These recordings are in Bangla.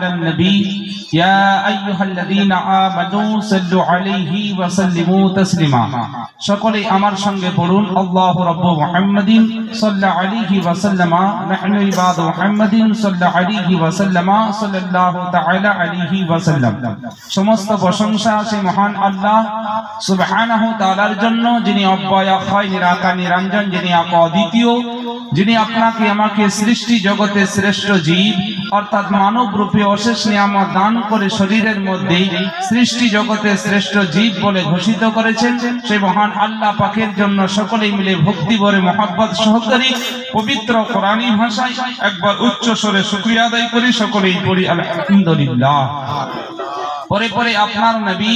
النبي يا أيها الذين آمنوا صلوا عليه وسلموا تسليما সকলে আমার সঙ্গে পড়ুন আল্লাহু রাব্বু মুহাম্মাদিন সাল্লাল্লাহু আলাইহি ওয়া সাল্লামা নাহনু ইবাদু মুহাম্মাদিন সাল্লাল্লাহু আলাইহি ওয়া সাল্লামা সাল্লাল্লাহু তাআলা আলাইহি ওয়া সাল্লাম। সমস্ত প্রশংসা সেই মহান আল্লাহ সুবহানাহু তাআলার জন্য, যিনি অব্যয় অক্ষয় নিরাকার নিরঞ্জন, যিনি অদ্বিতীয়, যিনি আপনাকে আমাকে সৃষ্টি জগতে শ্রেষ্ঠ জীব অর্থাৎ মানব রূপে অশেষ নিয়ামত দান করে শরীরের মধ্যে সৃষ্টি জগতে শ্রেষ্ঠ জীব বলে ঘোষিত করেছেন। সেই মহান আল্লাহ পাকের জন্য সকলেই মিলে ভক্তি ভরে মহব্বত সহকারে পবিত্র কোরআনী ভাষায় একবার উচ্চ স্বরে শুকরিয়া আদায় করি। সকলেই পড়ি আলহামদুলিল্লাহ। পরে পরে আপনার নবী,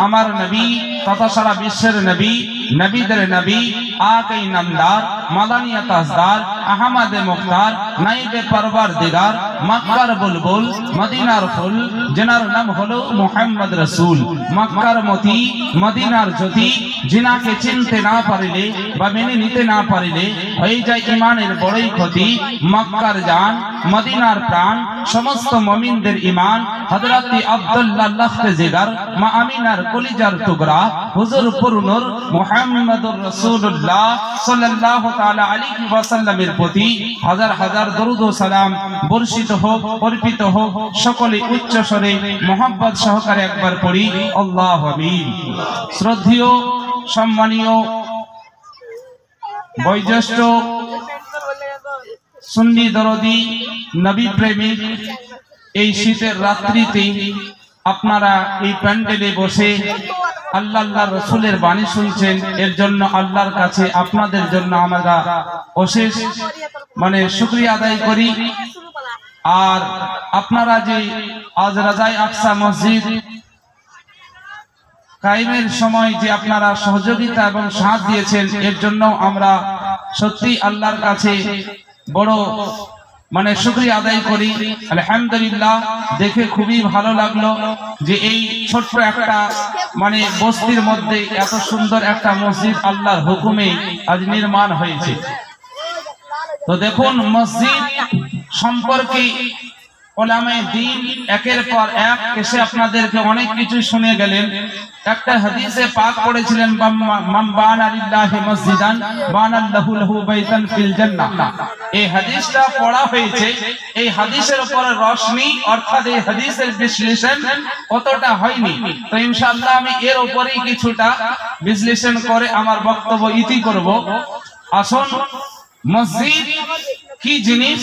আমার নবী তথা সারা বিশ্বের নবী, নবীদের নবী, আকে নামদার, মাদানিয়া তাজদার, আহমদে মুখতার, নাইবে পরওয়ারদিগার, মক্কার বুলবুল, মদিনার ফুল, যেনার নাম হলো মুহাম্মদ রাসূল, মক্কার মতি, মদিনার জ্যোতি, যিনাকে চিনতে না পারিলে বা মেনে নিতে না পারিলে হয়ে যায় ইমানের বড়ই ক্ষতি। মক্কার জান, মদিনার প্রাণ, সমস্ত মুমিনদের ঈমান হযরত আব্দুল্লাহ লাখতেজিগার, মা আমিনার কলিজার টুকরা হুজুর পুরনুর মুহাম্মদুর রাসূলুল্লাহ সাল্লাল্লাহু তাআলা আলাইহি ওয়া সাল্লামের প্রতি হাজার হাজার দরুদ ও সালাম বর্ষিত হোক, অর্পিত হোক। সকলে উচ্চ স্বরে মহব্বত সহকারে একবার পড়ি আল্লাহু আমিন। শ্রদ্ধেয় সম্মানীয় বয়োজ্যেষ্ঠ সুন্নি দরদি নবী প্রেমিক, এই শীতের রাত্রিতে আপনারা এই প্যান্ডেলে বসে আল্লাহ রসুলের বাণী শুনছেন, এর জন্য আল্লাহর কাছে আপনাদের জন্য আমরা অশেষ শুকরিয়া আদায় করি। আর আপনারা যে আজ রাজায়ে আকসা মসজিদ কায়েমের সময় যে আপনারা সহযোগিতা এবং সাথ দিয়েছেন, এর জন্য আমরা সত্যি আল্লাহর কাছে বড় শুকরিয়া আদায় করি। আলহামদুলিল্লাহ। দেখে খুবই ভালো লাগলো যে এই ছোট্ট একটা বস্তির মধ্যে এত সুন্দর একটা মসজিদ আল্লাহর হুকুমে আজ নির্মাণ হয়েছে। তো দেখুন, মসজিদ সম্পর্কে উলামায়ে দ্বীন একের পর এক এসে আপনাদেরকে অনেক কিছু শুনে গেলেন। একটা হাদিসে পাক পড়েছিলেন, মান বানা লিল্লাহি মসজিদান বানাল্লাহু লাহু বাইতান ফিল জান্নাহ। এই হাদিসটা পড়া হয়েছে। এই হাদিসের উপর রশনি অর্থাৎ এই হাদিসের বিশ্লেষণ কতটা হয়নি। তো ইনশাআল্লাহ আমি এর উপরেই কিছুটা বিশ্লেষণ করে আমার বক্তব্য ইতি করব। আসুন, মসজিদ কি জিনিস,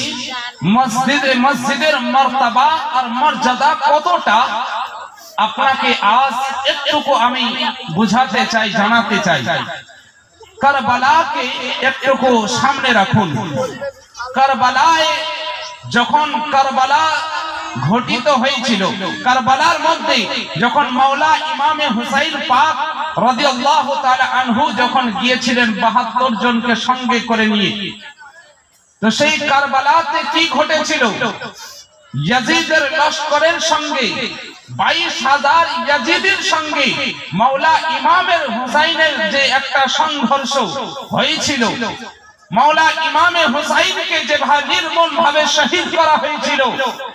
মসজিদের মর্তবা আর মর্যাদা কতটা আপনাকে আজ একটুকু আমি বুঝাতে চাই, জানাতে চাই। কারবালাকে একটুকু সামনে রাখুন। কারবালায় যখন কারবালা ঘটিত হয়েছিল, কারবালার মধ্যে যখন মাওলা ইমামে হুসাইন পাক রাদিয়াল্লাহু তাআলা আনহু যখন গিয়েছিলেন ৭২ জনকে সঙ্গে করে নিয়ে, তো সেই কারবালাতে কি ঘটেছিল? ইয়াজিদের লস্করের সঙ্গে ২২,০০০ ইয়াজিদের সঙ্গে মাওলা ইমামের হুসাইনের যে একটা সংঘর্ষ হয়েছিল, মাওলা ইমামে হুসাইনকে যেভাবে নির্মম ভাবে শহীদ করা হয়েছিল,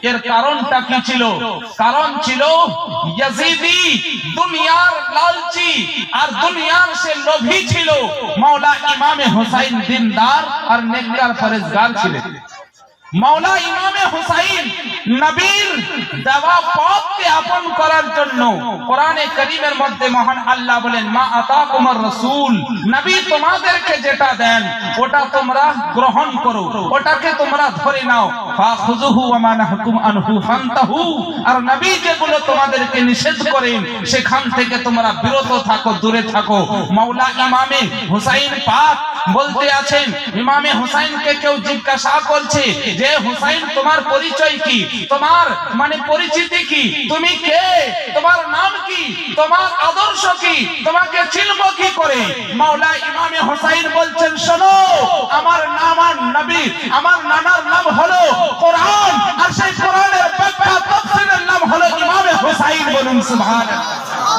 এর কারণটা কি ছিল? কারণ ছিল ইয়াজিদি দুনিয়ার লালচি আর দুনিয়ার সে লোভী ছিল। মাওলা ইমামে হুসাইন দিনদার আর নেককার পরেজগার ছিলেন। মাওলা ইমামে হুসাইন নবীর দেওয়া পথকে আপন করার জন্য কোরআনে কারীমের মধ্যে মহান আল্লাহ বলেন, মা আতাকুমুর রাসূল, নবী তোমাদেরকে যেটা দেন ওটা তোমরা গ্রহণ করো, ওটাকে তোমরা ধরে নাও। ফাখুযুহু ওয়া মা নাহাকুম আনহু ফান্তাহু, আর নবী যেগুলো তোমাদেরকে নিষেধ করেন সেখান থেকে তোমরা বিরত থাকো, দূরে থাকো। মাওলা ইমামে হুসাইন পাক বলতে আছেন, ইমামে হুসাইনকে কেউ জিজ্ঞাসা করছে যে হুসাইন তোমার পরিচয় কি, তোমার পরিচিতি কি, তুমি কে, তোমার নাম কি, তোমার আদর্শ কি, তোমাকে চিনব কি করে? মাওলা ইমামে হুসাইন বলছেন, শোনো, আমার নাম আর নবী, আমার নানার নাম হলো কোরআন, আর সেই কোরআনের ব্যাখ্যা তাফসীরের নাম হলো ইমামে হুসাইন। বলুন সুবহানাল্লাহ।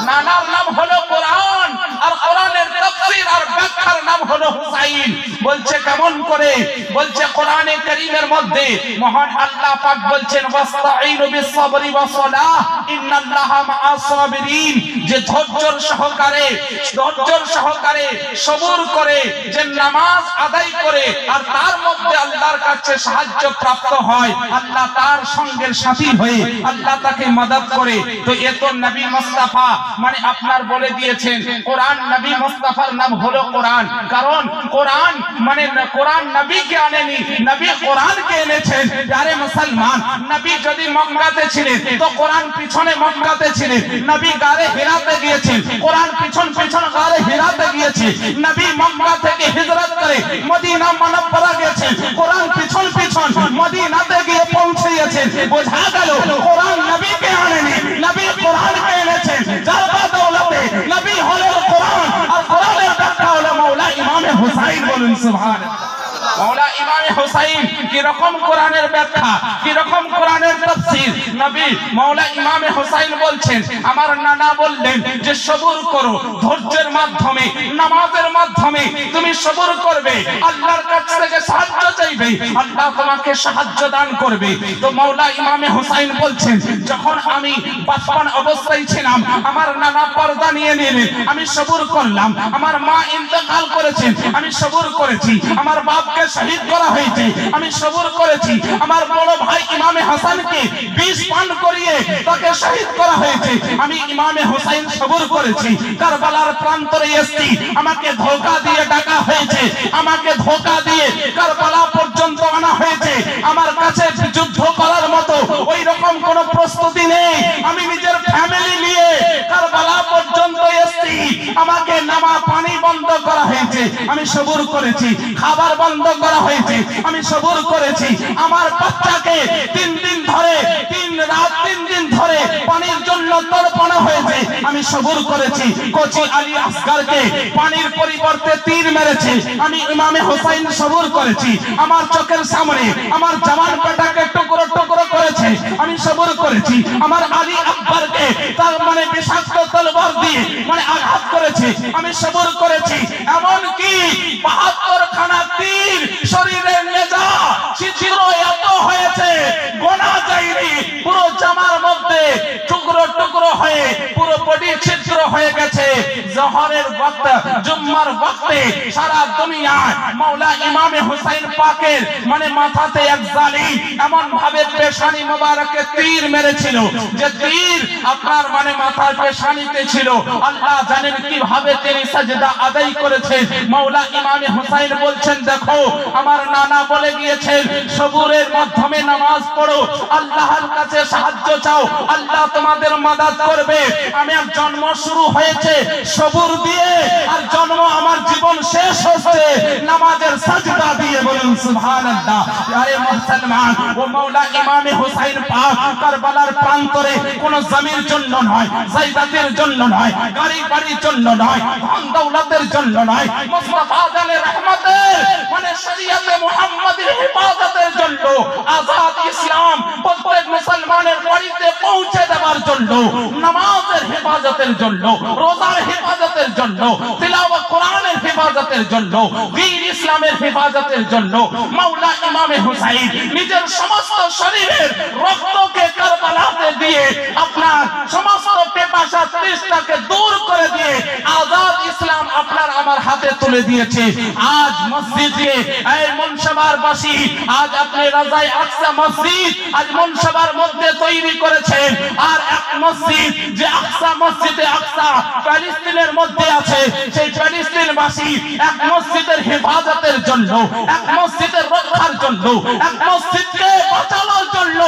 নানার নাম হলো কোরআন আর কোরআনের তাফসীর আর ব্যাখ্যার নাম হলো হুসাইন। হুসাইন বলছে কেমন করে, বলছে কোরআনে কারীমের মধ্যে মহান আল্লাহ পাক বলছেন ওয়াস্তাঈনু বিস-সাবরি ওয়াস-সালাহ ইন্নাল্লাহা মা'আস সাবিরিন, যে ধৈর্যের সহকারে সবর করে যে নামাজ আদায় করে আর তার মধ্যে আল্লাহর কাছে সাহায্য প্রাপ্ত হয়, আল্লাহ তার সঙ্গের সাথী হয়ে আল্লাহ তাকে মদদ করে। তো এ তো নবী মুস্তাফা মানে আপনার বলে দিয়েছেন কোরআন, নবী মুস্তাফার নাম হলো কোরআন, কারণ কোরআন মানে কোরআন নবীকে আনেনি, নবী কোরআনকে এনেছেন। আরে মুসলমান, নবী যদি মক্কাতে ছিলেন তো কোরআন পিছনে মক্কাতে ছিলেন, নবী গারে হিরাতে গিয়েছেন, কোরআন পিছন গারে হিরাতে গিয়েছে, নবী মক্কা থেকে হিজরত করে মদিনা মুনাওয়ারা গেছেন, কোরআন পিছন মদিনাতে গিয়ে পৌঁছেছেন। বোঝা গেল কোরআন নবীকে আনেনি, নবী কোরআনকে এনেছেন, যার বদৌলতে নবী হলেন কোরআন, আর কোরআনের ব্যাখ্যা হলো মাওলা ইমামে হুসাইন। বলুন সুবহানাল্লাহ। মাওলা ইমামে হুসাইন কি রকম কোরআনের ব্যাখ্যা, কি রকম কোরআনের তাফসীর, নবী মাওলা ইমামে হুসাইন বলছেন আমার নানা বললেন যে সবর করো, ধৈর্যের মাধ্যমে নামাজের মাধ্যমে তুমি সবর করবে, আল্লাহর কাছ থেকে সাহায্য চাইবে, আল্লাহ তোমাকে সাহায্য দান করবে। তো মাওলা ইমামে হুসাইন বলছেন যখন আমি বাচপন অবস্থায় ছিলাম আমার নানা পর্দা নিয়ে নিলেন, আমি সবর করলাম, আমার মা ইন্তেকাল করেছেন, আমি সবর করেছি, আমার বাপকে শহীদ করা হয়েছে, আমি সবর করেছি, আমার বড় ভাই ইমামে হাসানকে বিষ পান করিয়ে তাকে শহীদ করা হয়েছে, আমি ইমামে হুসাইন সবর করেছি। কারবালার প্রান্তরে এসেছি, আমাকে ধোঁকা দিয়ে ডাকা হয়েছে, আমাকে ধোঁকা দিয়ে কারবালা পর্যন্ত আনা হয়েছে, আমার কাছে যুদ্ধ করার মতো ওই রকম কোনো প্রস্তুতি নেই, আমি নিজের ফ্যামিলি নিয়ে কারবালা পর্যন্ত এসেছি, আমাকে নামা পানি বন্ধ করা হয়েছে, আমি সবর করেছি, খাবার বন্ধ করা হয়েছে, আমি সবর করেছি, আমার বাচ্চাকে 3 দিন ধরে 3 রাত 3 দিন ধরে পানির জন্য তড়পানো হয়েছে, আমি সবর করেছি, কোচি আলী আসগরকে পানির পরিবর্তে তীর মেরেছে, আমি ইমামে হুসাইন সবর করেছি, আমার চোখের সামনে আমার জওয়ান বেটাকে টুকরো টুকরো করেছে, আমি সবর করেছি, আমার আলী আকবরকে তার মানে বিষাক্ত তলোয়ার দিয়ে মানে আঘাত করেছে, আমি সবর করেছি, এমন কি 72 খানা তীর শরীরের নেজা ছিদ্র এত হয়েছে গোনা যায়নি, পুরো জামার মধ্যে টুকরো টুকরো হয়ে পুরো বডি ছিদ্র হয়ে গেছে। জোহরের ওয়াক্ত জুম্মার ওয়াক্তে সারা দুনিয়ায় মাওলা ইমামে হুসাইন পাকের মানে মাথাতে এক জালিম এমন ভাবে পেশানি মোবারকে তীর মেরেছিল যে তীর আপনার মানে মাথার পেশানিতে ছিল, আল্লাহ জানেন কিভাবে তিনি সাজদা আদায় করেছেন। মাওলা ইমামে হুসাইন বলছেন দেখো আমার নানা বলে গিয়েছেন সবুরের মাধ্যমে নামাজ পড়ো, আল্লাহর কাছে সাহায্য চাও, আল্লাহ তোমাদের মাদদ করবে। আমার জন্ম শুরু হয়েছে সবুর দিয়ে আর জন্ম আমার জীবন শেষ হচ্ছে নামাজের সাজদা দিয়ে। বলুন সুবহানাল্লাহ। আরে মুসলমান, ও মাওলা ইমামে হুসাইন পাক কারবালার প্রান্তরে কোন জমির জন্য নয়, জায়দাতের জন্য নয়, গাড়ি বাড়ির জন্য নয়, ধন দৌলতের জন্য নয়, মুস্তাফা জানের রহমতের মানে শরীয়তে মুহাম্মাদের হিফাজতের জন্য, আজাদ ইসলাম প্রত্যেক মুসলমানের বাড়িতে পৌঁছে দেওয়ার জন্য, নামাজের হেফাজতের জন্য, রোজার হেফাজতের জন্য, তিলাওয়াত কোরআনের হেফাজতের জন্য, দ্বীন ইসলামের হেফাজতের জন্য মাওলা ইমামে হুসাইন নিজের সমস্ত শরীরের রক্তকে কারবালাতে দিয়ে আপনার সমস্ত পেপাসা তৃষ্ণাকে দূর করে দিয়ে আজাদ ইসলাম আপনার আমার হাতে তুলে দিয়েছে। আজ মসজিদে এই মনসবারবাসী আজ আপনি রাজায়ে আকসা মসজিদ আজ মনসবার মধ্যে তৈরি করেছেন, আর এক মসজিদ যে আকসা মসজিদে আকসা প্যালেস্টিনের মধ্যে আছে, সেই প্যালেস্টিনবাসী এক মসজিদের হেফাজতের জন্য, এক মসজিদের রক্ষার জন্য, এক মসজিদকে বাঁচানোর জন্য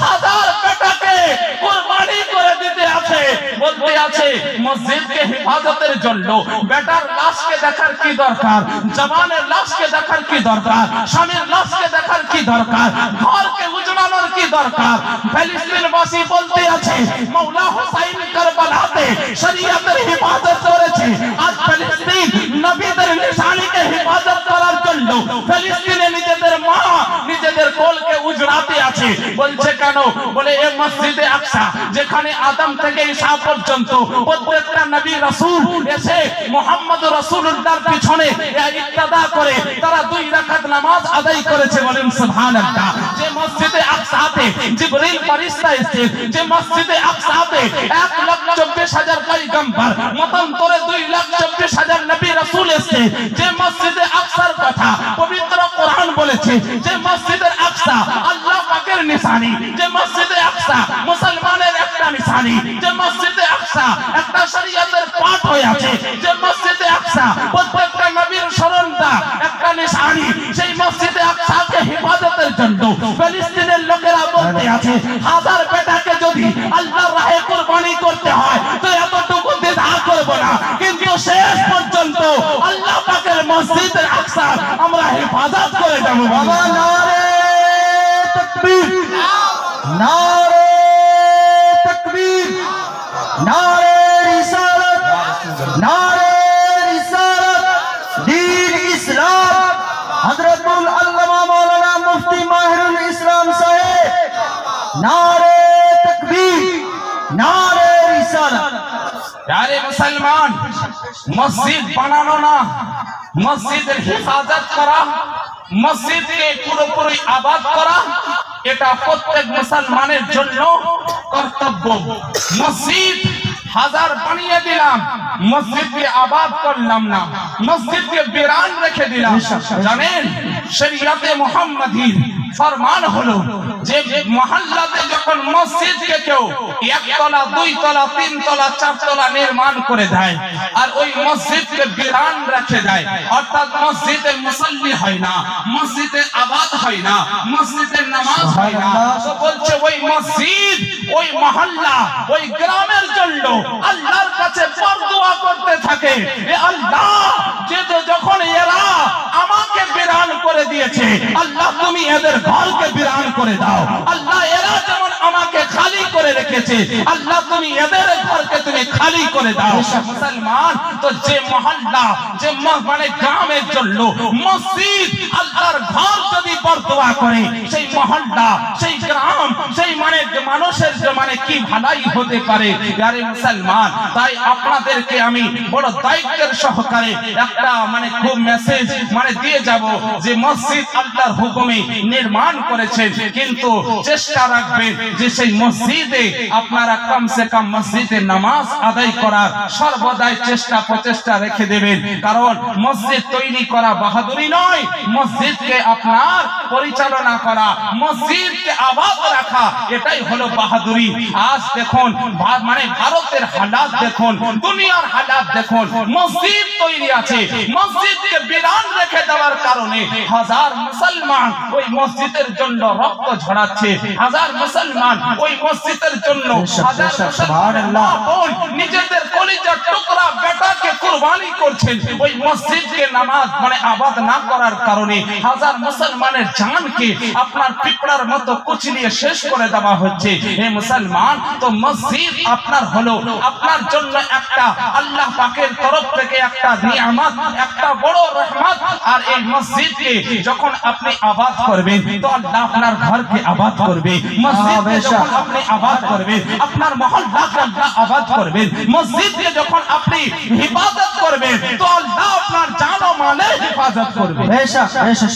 হাজার বেটাকে কুরবানি করে দিতে আছে, বলতে আছে মসজিদকে হেফাজতের জন্য। বেটার লাশকে দেখার কি দরকার, জওয়ানের লাশকে দেখার কি দরকার, স্বামীর লাশকে দেখার কি দরকার, ঘরকে উজড়ানোর কি দরকার। ফিলিস্তিনবাসী বলতে আছে মাওলা হুসাইন কারবালাতে শরীয়তের হেফাজত করেছে, আজ ফিলিস্তিন নবীদের নিশানিকে হেফাজত করার জন্য ফিলিস্তিনে নিজেদের মা নিজের নিজেদের কোলকে উজড়াতে আছে। বলছে কেন? বলে এই মসজিদে আকসা যেখানে আদম থেকে ঈসা পর্যন্ত প্রত্যেকটা নবী রাসূল এসে মুহাম্মদ রাসূলুল্লাহর পিছনে ইক্তেদা করে তারা 2 রাকাত নামাজ আদায় করেছে। বলেন সুবহানাল্লাহ। যে মসজিদে আকসাতে জিবরিল ফেরেশতা এসে, যে মসজিদে আকসাতে 1,24,000 পয়গম্বর মতান্তরে 2,24,000 নবী রাসূল এসে, যে মসজিদে আকসার কথা পবিত্র কোরআন বলেছে, যে মসজিদের আকসা আল্লাহ পাকের নিশানি, যে মসজিদে আকসা মুসলমানের একটা নিশানি, যে মসজিদে আকসা একটা শরীয়তের পাঠ হয়ে আছে, যে মসজিদে আকসা প্রত্যেকটা নবীর স্মরণটা একটা নিশানি, সেই মসজিদে আকসাকে হেফাজতের জন্য ফিলিস্তিনের লোকেরা বলতে আছে 1000 বেটাকে যদি আল্লাহর রাহে কুরবানি করতে হয় তো এতটুকু দ্বিধা করব না, কিন্তু শেষ পর্যন্ত আল্লাহ পাকের মসজিদের আকসা আমরা হেফাজত করে যাব। বাবা নারে তাকবীর, নারে তাকবীর, নারে রিসালাত, নারে রিসালাত, দ্বীন ইসলাম, হযরতুল আল্লামা মাওলানা মুফতি মাহিরুল ইসলাম সাহেব, নারে তাকবীর, নারে রিসালাত। यारे मुसलमान, मस्जिद बनानो ना, मस्जिদের হেফাজত করা, মসজিদকে পুরোপুরি আবাদ করা, এটা প্রত্যেক মুসলমানের জন্য কর্তব্য। মসজিদ 1000 বানিয়ে দিলাম, মসজিদকে আবাদ করলাম না, মসজিদকে বিরান রেখে দিলাম। জানেন শরীয়তে মুহাম্মাদীর ফরমান হলো যে মহল্লাতে যখন মসজিদকে কেউ 1 তলা 2 তলা 3 তলা 4 তলা নির্মাণ করে দেয় আর ওই মসজিদকে বিরান রেখে দেয়, অর্থাৎ মসজিদে মুসল্লি হয় না, মসজিদে আবাদ হয় না, মসজিদে নামাজ হয় না, তো বলছে ওই মসজিদ ওই মহল্লা ওই গ্রামের জন্য আল্লাহর কাছে বরদোয়া করতে থাকে, এ আল্লাহ যে যখন এরা আমাকে বিরান করে দিয়েছে, আল্লাহ তুমি এদের ঘরকে বিরান করে দাও। আল্লাহ এরা যেমন আমাকে খালি করে রেখেছে, আল্লাহ তুমি এদের ঘরকে তুমি খালি করে দাও। মুসলমান তো যে মহল্লা যে মানে গ্রামের জন্য মসজিদ আল্লাহর ঘর যদি বরদোয়া করে, সেই মহল্লা সেই গ্রাম সেই মানে মানুষের মানে কি ভালাই হতে পারে। আরে মুসলমান, তাই আপনাদেরকে আমি বড় দায়িত্বের সহকারে একটা মানে খুব মেসেজ মানে দিয়ে যাব যে মসজিদ আল্লাহর হুকুমে নির্মাণ করেছেন, কিন্তু চেষ্টা রাখবেন যে সেই মসজিদে আপনারা কম সে কম মসজিদে নামাজ আদায় করার সর্বদাই চেষ্টা প্রচেষ্টা রেখে দেবেন। কারণ মসজিদ তৈরি করা বাহাদুরি নয়, মসজিদকে আপনার পরিচালনা করা, মসজিদকে আবাদ রাখা এটাই হলো বাহাদুরি। আজ দেখুন মানে ভারতের হালাত দেখুন, দুনিয়ার হালাত দেখুন, মসজিদ তৈরি আছে, মসজিদকে বিরান রেখে দেওয়ার কারণে 1000 মুসলমান ওই মসজিদের জন্য রক্ত ঝরাচ্ছে, 1000 মুসলমান ওই মসজিদের জন্য 1000 সুবহানাল্লাহ নিজেদের কলিজার টুকরা বেটাকে কুরবানি করছেন ওই মসজিদকে নামাজ মানে আবাদ না করার কারণে। 1000 মুসলমানের জানকে আপনার পিঁপড়ার মতো কুচলিয়ে শেষ করে দেওয়া হচ্ছে। হে মুসলমান, তো মসজিদ আপনার হলো আপনার জন্য একটা আল্লাহ পাকের তরফ থেকে একটা নিয়ামত, একটা বড় রহমত। আর এই মসজিদকে যখন আপনি আবাদ করবেন তো আল্লাহ আপনার ঘরকে আবাদ করবে, মসজিদকে যখন আপনি আবাদ করবেন আপনার মহল্লাকে আল্লাহ আবাদ করবেন, মসজিদকে যখন আপনি হিফাজত করবেন তো আল্লাহ আপনার জান ও মালের হিফাজত করবে।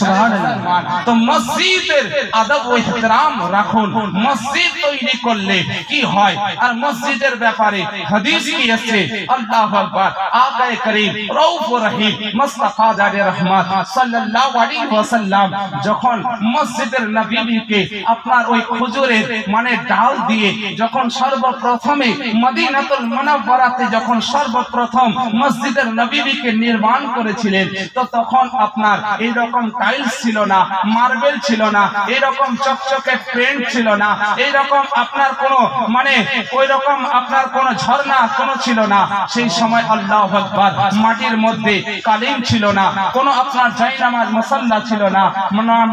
সুবহানাল্লাহ। তো মসজিদের আদব ও ইহতিরাম রাখুন। মসজিদ তৈরি করলে কি হয় আর মসজিদের ব্যাপারে হাদিস কি আছে, আল্লাহু আকবার। আকায়ে করিম রউফুর রহিম মুস্তাফা জারে রহমত সাল্লাল্লাহু আলাইহি ওয়াসাল্লাম যখন মসজিদের নববীকে আপনার ওই খেজুরের মানে ডাল দিয়ে যখন সর্বপ্রথমে মদিনাতুল মুনাওয়ারাতে যখন সর্বপ্রথম মসজিদের নববীকে নির্মাণ করেছিলেন, তো তখন আপনার এই রকম টাইলস ছিল না, মার্বেল ছিল না, এই রকম চকচকে পেইন্ট ছিল না, এই রকম আপনার কোনো মানে ওই রকম আপনার কোনো ঝর্ণা কোনো ছিল না। সেই সময় আল্লাহু আকবার মাটির মধ্যে কালিম ছিল না, কোনো আপনার জায়নামাজ মুসাল্লা ছিল না,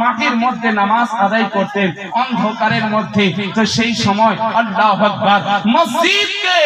মাটির মধ্যে নামাজ আদায় করতেন অন্ধকারের মধ্যে। তো সেই সময় আল্লাহু আকবার মসজিদকে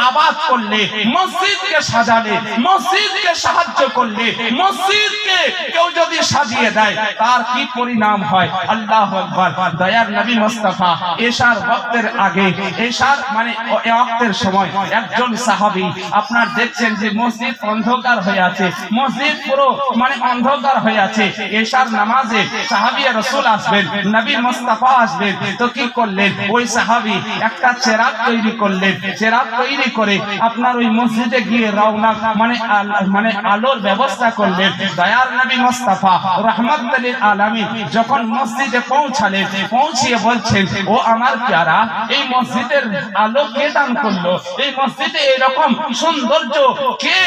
আবাদ করলে, মসজিদকে সাজালে, মসজিদকে সাহায্য করলে মসজিদকে কেউ যদি সাজিয়ে দেয় তার কি পরিণাম হয়। আল্লাহু আকবার। দয়ার নবী মুস্তাফা এশার ওয়াক্তের আগে, এশার মানে ওয়াক্তের সময় একজন সাহাবী আপনার দেখছেন যে মসজিদ অন্ধকার হয়ে আছে, মসজিদ পুরো মানে অন্ধকার হয়ে আছে। এশার নামাজে সাহাবী রাসূল আসবেন, নবী মুস্তাফা আসবেন, তো কি করলেন ওই সাহাবী একটা চেরাগ তৈরি করলেন। চেরাগ তৈরি করে আপনার ওই মসজিদে গিয়ে রওনা মানে আলোর ব্যবস্থা করলেন। দয়ার নবী মুস্তাফা রাহমাতুল লিল আলামিন যখন মসজিদে পৌঁছালেন, পৌঁছিয়ে বলছেন, ও আমার প্যারা, এই মসজিদের আলো কে দান করলো, এই মসজিদে এরকম সৌন্দর্য কে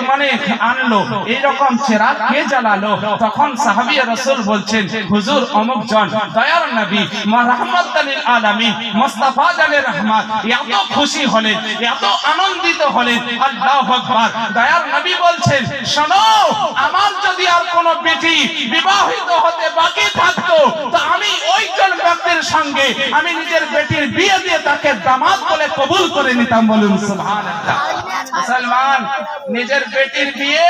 মানে আনলো, এইরকম চেরাগ কে জ্বালালো। তখন সাহাবী রাসূল বলছেন, হুজুর অমুক জন। দয়ার নবী রাহমাতুল লিল আলামিন মুস্তাফা জানে রহমান এত খুশি হলেন, এত আনন্দিত হলেন। আল্লাহু আকবার। দয়ার নবী বলছেন, শোনো, আমার যদি আর কোনো বেটি বিবাহিত হতে বাকি থাকতো তো আমি ওইজন ব্যক্তির সঙ্গে আমি নিজের বেটির বিয়ে দিয়ে তাকে দামাত বলে কবুল করে নিতাম। বলুন সুবহানাল্লাহ। মুসলমান নিজের বেটির বিয়ে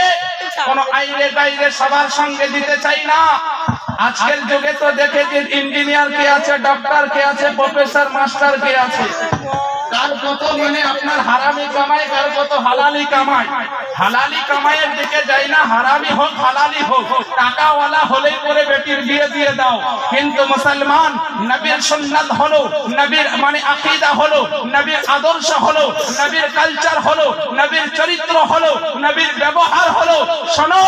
কোন আইরে গাইরে সবার সঙ্গে দিতে চাই না। আজকের যুগে তো দেখে যে ইঞ্জিনিয়ার কে আছে, ডক্টর কে আছে, প্রফেসর মাস্টার কে আছে, কার কত মানে আপনার হারামি কামাই, কার কত হালালি কামাই। হালালি কামাইয়ের দিকে যাই না, হারামি হোক হালালি হোক, টাকাওয়ালা হলেই পরে বেটির বিয়ে দিয়ে দাও। কিন্তু মুসলমান নবীর সুন্নাত হলো, নবীর মানে আকীদা হলো, নবীর আদর্শ হলো, নবীর কালচার হলো, নবীর চরিত্র হলো, নবীর ব্যবহার হলো। শোনো,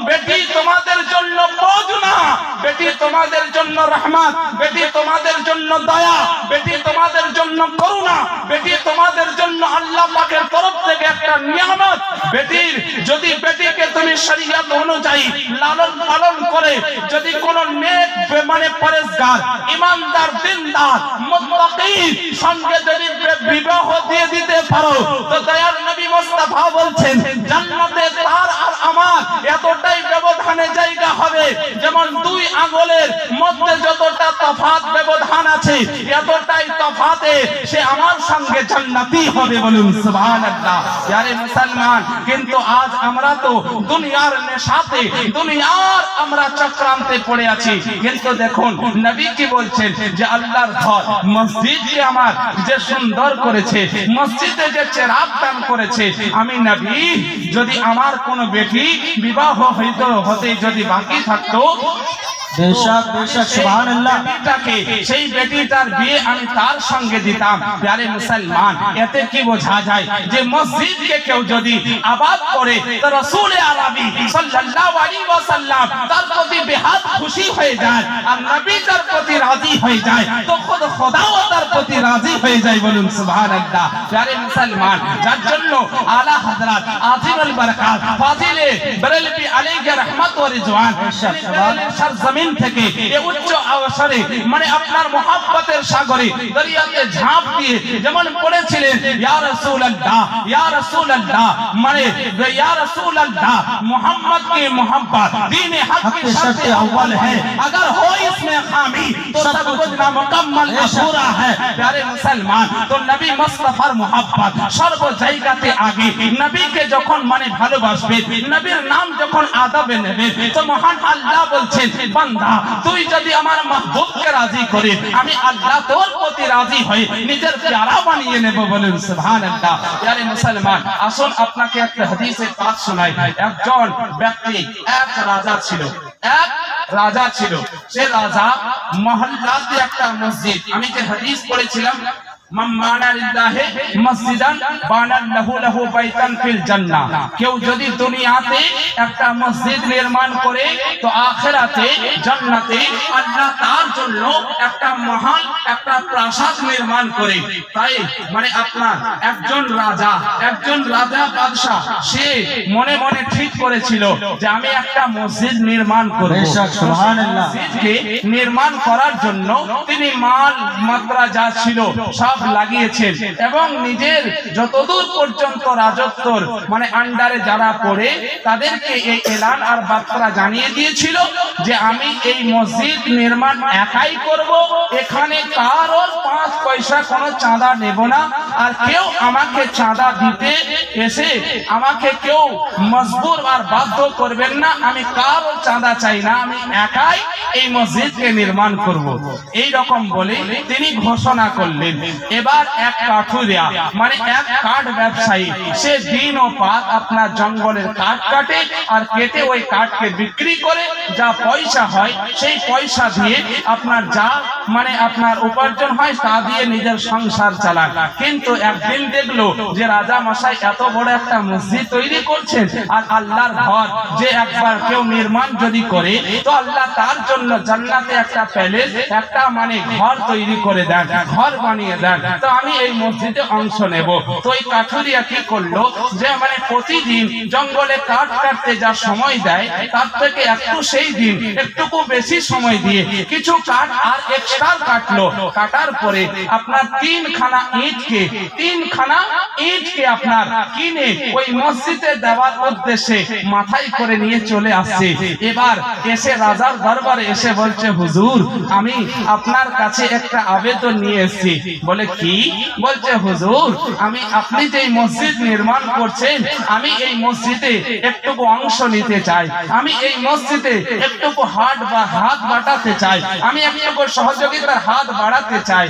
বেটি তোমাদের জন্য বোঝ না, বেটি তোমাদের জন্য রহমত, বেটি তোমাদের জন্য দয়া, বেটি তোমাদের জন্য করুণা, বেটি তোমাদের জন্য আল্লাহ পাকের তরফ থেকে একটা নিয়ামত। বেটির যদি বেটিকে তুমি শরীয়ত অনুযায়ী লালন পালন করে যদি কোন নেক মানে পরেজগার ঈমানদার দিনদার মুত্তাকী সঙ্গে যদি বিবাহ দিয়ে দিতে পারো তো দয়ার নবী মুস্তাফা বলছেন জান্নাতে তার আর আমার এতটাই ব্যবধানে জায়গা হবে যেমন দুই আঙ্গুলের মধ্যে যতটা তফাৎ ব্যবধান আছে এতটাই তফাতে সে আমার সঙ্গে জান্নাতি হবে। বলুন সুবহানাল্লাহ। यारे মুসলমান, কিন্তু আজ আমরা তো দুনিয়ার নেশাতে, দুনিয়ার আমরা চক্রান্তে পড়ে আছি। কিন্তু দেখুন নবী কি বলছেন যে আল্লাহর ঘর মসজিদকে আমার যে সুন্দর করেছে, মসজিদে যে চেরাগ দান করেছে, আমি নবী যদি আমার কোনো বেটি বিবাহ হতে যদি বাকি থাকতো বেশক বেশক সুবহানাল্লাহ সেই বেটিটার বিয়ে আমি তার সঙ্গে দিতাম। প্যারে মুসলমান, এতে কি বোঝা যায় যে মসজিদকে কেউ যদি আবাদ করে তো রাসূল আরবি সাল্লাল্লাহু আলাইহি ওয়াসাল্লাম তার প্রতি বেহাদ খুশি হয়ে যায়, আর নবী তার প্রতি রাজি হয়ে যায়, তো খুদ খোদাও তার প্রতি রাজি হয়ে যায়। বলুন সুবহানাল্লাহ। প্যারে মুসলমান, যার জন্য আলা হযরত আজিমুল বারাকাত ফাজিলে বেরেলভী আলাইহি রাহমাত ওয়া রিজওয়ান সরজমিন থেকে এই উচ্চ অবসরে মানে আপনার মোহাব্বতের সাগরে দরিয়াতে ঝাঁপ দিয়ে যেমন পড়েছিলেন ইয়া রাসূলুল্লাহ ইয়া রাসূলুল্লাহ, মানে ইয়া রাসূলুল্লাহ मोहम्मद की मोहब्बत दीन हक की शर्त अव्वल है, अगर हो इसमें खामी तो सब कुछ नामुकम्मल अधूरा है। प्यारे मुसलमान, तो नबी मुस्तफार मोहब्बत सर्व জায়গাতে আগে। নবীকে যখন মানে ভালোবাসবে, নবীর নাম যখন আদবে নেবে, তো মহান আল্লাহ বলছেন বান্দা তুই যদি আমার মাহবুবকে রাজি করে আমি আল্লাহ তোর প্রতি রাজি হয়ে নিজের প্যারা বানিয়ে নেব। বলেন সুবহানাল্লাহ। প্যারে মুসলমান, আসুন আপনাকে একটা হাদিসের পাঠ শোনাই। একজন ব্যক্তি, এক রাজা ছিল, এক রাজা ছিল। সে রাজা মহল্লাতে একটা মসজিদ, আমি যে হাদিস পড়েছিলাম কেউ যদি দুনিয়াতে একটা মসজিদ নির্মাণ করে তো আখিরাতে জান্নাতে আল্লাহ তার জন্য একটা মহান একটা প্রাসাদ নির্মাণ করে। তাই মানে আপনার একজন রাজা বাদশা সে মনে মনে ঠিক করেছিল যে আমি একটা মসজিদ নির্মাণ করব। সুবহানাল্লাহ। মসজিদকে নির্মাণ করার জন্য তিনি মাল মাত্রা যা ছিল সব লাগিয়েছেন এবং নিজের যতদূর পর্যন্ত রাজত্বর মানে আন্ডারে যারা পড়ে তাদেরকে এই এলান আর বার্তা জানিয়ে দিয়েছিল যে আমি এই মসজিদ নির্মাণ একাই করব, এখানে কারোর 5 পয়সা কোনো চাঁদা নেব না, আর কেউ আমাকে চাঁদা দিতে এসে আমাকে কেউ মজবুর আর বাধ্য করবেন না, আমি কারোর চাঁদা চাই না, আমি একাই এই মসজিদকে নির্মাণ করব। এই রকম বলে তিনি ঘোষণা করলেন। এবার এক কাঠুরিয়া মানে এক কাঠ ব্যবসায়ী সে দিন ও পাত আপনার জঙ্গলের কাঠ কাটে আর কেটে ওই কাঠকে বিক্রি করে যা পয়সা হয় সেই পয়সা দিয়ে আপনার যা মানে আপনার উপার্জন হয় তা দিয়ে নিজের সংসার চালান। কিন্তু একদিন দেখলো যে রাজা মশাই এত বড় একটা মসজিদ তৈরি করছেন আর আল্লাহর ঘর যে একবার কেউ নির্মাণ যদি করে তো আল্লাহ তার জন্য জান্নাতে একটা প্যালেস একটা মানে ঘর তৈরি করে দেন, ঘর বানিয়ে দেন, তো আমি এই মসজিদে অংশ নেব। তো এই কাঠুরিয়া কি করলো যে মানে প্রতিদিন জঙ্গলে কাঠ কাটতে যা সময় দেয় তার থেকে একটু সেই দিন একটুকু বেশি সময় দিয়ে কিছু কাঠ আর এক্সট্রা কাটলো। কাটার পরে আপনার 3খানা ইটকে আপনার কিনে ওই মসজিদে দেওয়ার উদ্দেশ্যে মাথায় করে নিয়ে চলে আসছে। এবার এসে রাজার দরবারে এসে বলছে, হুজুর আমি আপনার কাছে একটা আবেদন নিয়ে এসেছি। বলে কি? বলছে হুজুর আমি আপনি যে মসজিদ নির্মাণ করছেন আমি এই মসজিদে একটুকু অংশ নিতে চাই, আমি এই মসজিদে একটুকু হাত বাড়াতে চাই, আমি একটুকু সহযোগিতার হাত বাড়াতে চাই।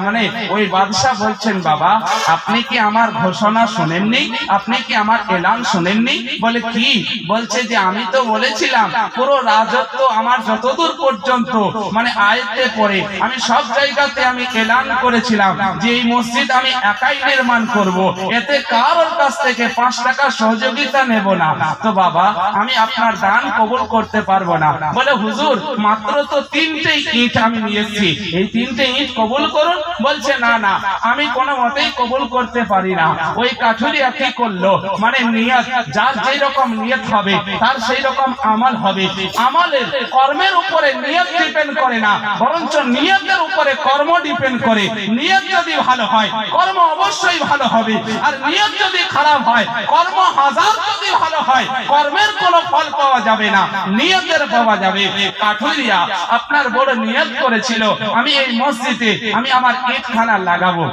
মানে ওই বাদশা বলছেন, বাবা আপনি কি আমার ঘোষণা শুনেননি, আপনি কি আমার এলান শুনেননি? বলে কি? বলছে যে আমি তো বলেছিলাম পুরো রাজত্ব আমার যতদূর পর্যন্ত মানে আয়ত্তে পড়ে আমি সব জায়গাতে আমি এলান করেছিলাম যে এই মসজিদ আমি একাই নির্মাণ করব, এতে কারোর কাছ থেকে 5 টাকা সহযোগিতা নেব না। তো বাবা আমি আপনার দান কবুল করতে পারবো না। বলে হুজুর মাত্র তো 3টে ইট আমি নিয়েছি, এই 3টে ইট কবুল করুন। বলছে না না আমি কোনো মতেই কবুল করতে পারি না। ওই কাঠুরিয়া কি করলো মানে নিয়ত, যার যেই রকম নিয়ত হবে তার সেই রকম আমল হবে। আমলের কর্মের উপরে নিয়ত ডিপেন্ড করে না, বরঞ্চ নিয়তের উপরে কর্ম ডিপেন্ড করে। নিয়ত যদি ভালো হয় কর্ম অবশ্যই ভালো হবে, আর নিয়ত যদি খারাপ হয় কর্ম হাজার যদি ভালো হয় কর্মের কোনো ফল পাওয়া যাবে না, নিয়তের পাওয়া যাবে। কাঠুরিয়া আপনার বড় নিয়ত করেছিল আমি এই মসজিদে আমি আমার ইটখানা লাগাবো।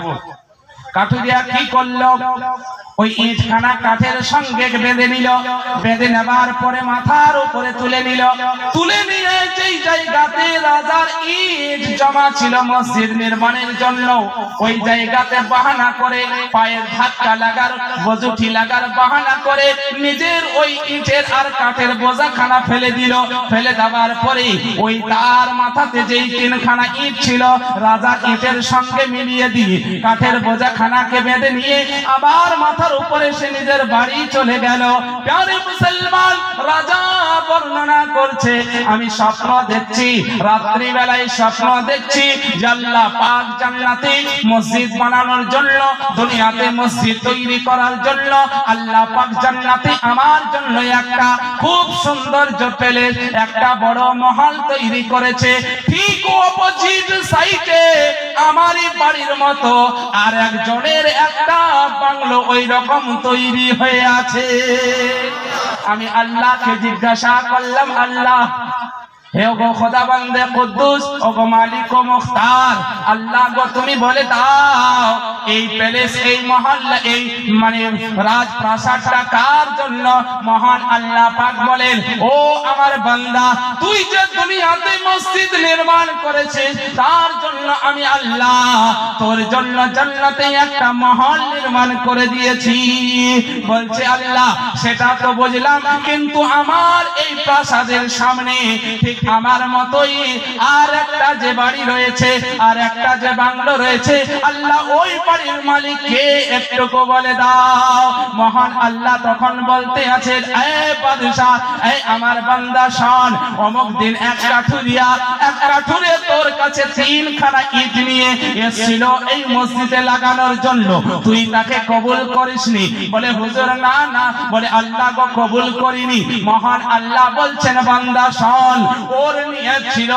কাঠুরিয়া কি করলো? ওই ইটখানা কাঠের সঙ্গে বেঁধে নিল, বেঁধে নেবার পরে মাথার উপরে তুলে নিল, তুলে নিয়ে যেই জায়গাতে রাজার ইট জমা ছিল মসজিদ নির্মাণের জন্য ওই জায়গাতে বাহানা করে পায়ের ধাক্কা লাগার বজুঠি লাগার বাহানা করে নিজের ওই ইটের আর কাঠের বোঝাখানা ফেলে দিল। ফেলে দেওয়ার পরে ওই তার মাথাতে যেই 3খানা ইট ছিল রাজা ইটের সঙ্গে মিলিয়ে দিয়ে কাঠের বোঝাখানাকে বেঁধে নিয়ে আবার মাথার উপরে সে নিজের বাড়ি চলে গেল। প্যারে মুসলমান রাজা বর্ণনা করছে আমি স্বপ্ন দেখছি, রাত্রি বেলায় স্বপ্ন দেখছি যে আল্লাহ পাক জান্নাতে মসজিদ বানানোর জন্য দুনিয়াতে মসজিদ তৈরি করার জন্য আল্লাহ পাক জান্নাতে আমার জন্য একটা খুব সৌন্দর্য প্যালেস একটা বড় মহল তৈরি করেছে। ঠিক অপোজিট সাইডে আমারই বাড়ির মতো আর একজনের একটা বাংলো ওই রকম তৈরি হয়ে আছে। আমি আল্লাহকে জিজ্ঞাসা করলাম, আল্লাহ হে গো খোদাবন্দে কুদ্দুস ও গো মালিক ও মুখতার, আল্লাহ গো তুমি বলে দাও এই প্যালেস এই মহল্লা এই মানে রাজপ্রাসাদটা কার জন্য? মহান আল্লাহ পাক বলেন, ও আমার বান্দা তুই যে দুনিয়াতে মসজিদ নির্মাণ করেছিস তার জন্য আমি আল্লাহ তোর জন্য জান্নাতে একটা মহল নির্মাণ করে দিয়েছি। বলছে আল্লাহ সেটা তো বুঝলাম, কিন্তু আমার এই প্রাসাদের সামনে ঠিক আমার মতোই আর একটা যে বাড়ি রয়েছে আর একটা যে বাংলো রয়েছে আল্লাহ ওই বাড়ির মালিক কে একটুকু বলে দাও। মহান আল্লাহ তখন বলতে আছেন, এ বাদশা এই আমার বান্দা শোন, অমুক দিন এক কাঠুরে তোর কাছে 3খানা ইট নিয়ে এসেছিল এই মসজিদে লাগানোর জন্য, তুই তাকে কবুল করিসনি? বলে হুজুর না না। বলে আল্লাহ গো কবুল করিনি। মহান আল্লাহ বলছেন বান্দা শোন, ওর নিয়ত ছিল